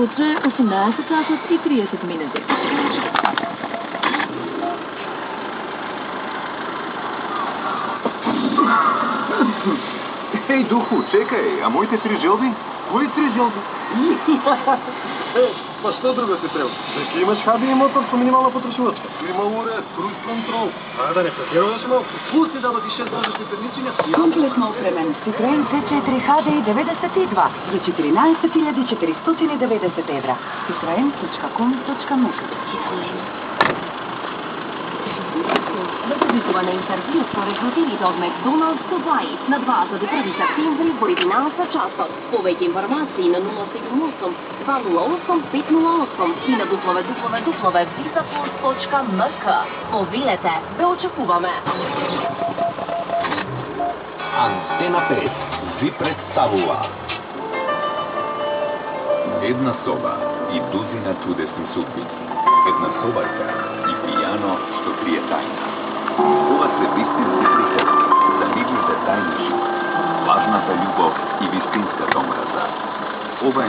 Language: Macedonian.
Утре 18 часот и 30 минути. Ей, духу, чекай, а моите 3 желби? Кои 3 желби? Па што друго ти треба? Веќе имаш хаби и мотор со минимална потрошуваčка. Има уред, круз контрол. Да не претеруваш малку. Пусти да доди 6 важни перничиња. Комплетно опремен Citroen C4 HDI 92 за 14.490 евра. Citroen.com.mk. Визитува на интервју по рекрутирите од Макдоналдс со 20 на 21 септември во 11 часот. Повеќе информации на 078 208 508 и на www.visaport.mk. Повилете, ве очекуваме. Антена 5 ви представува една соба и дузина чудесни судбини. Една собарка и пијано што крие тајна. Ова се вистински приказки за нивните тајни живот, важната љубов и вистинската омраза. Ова е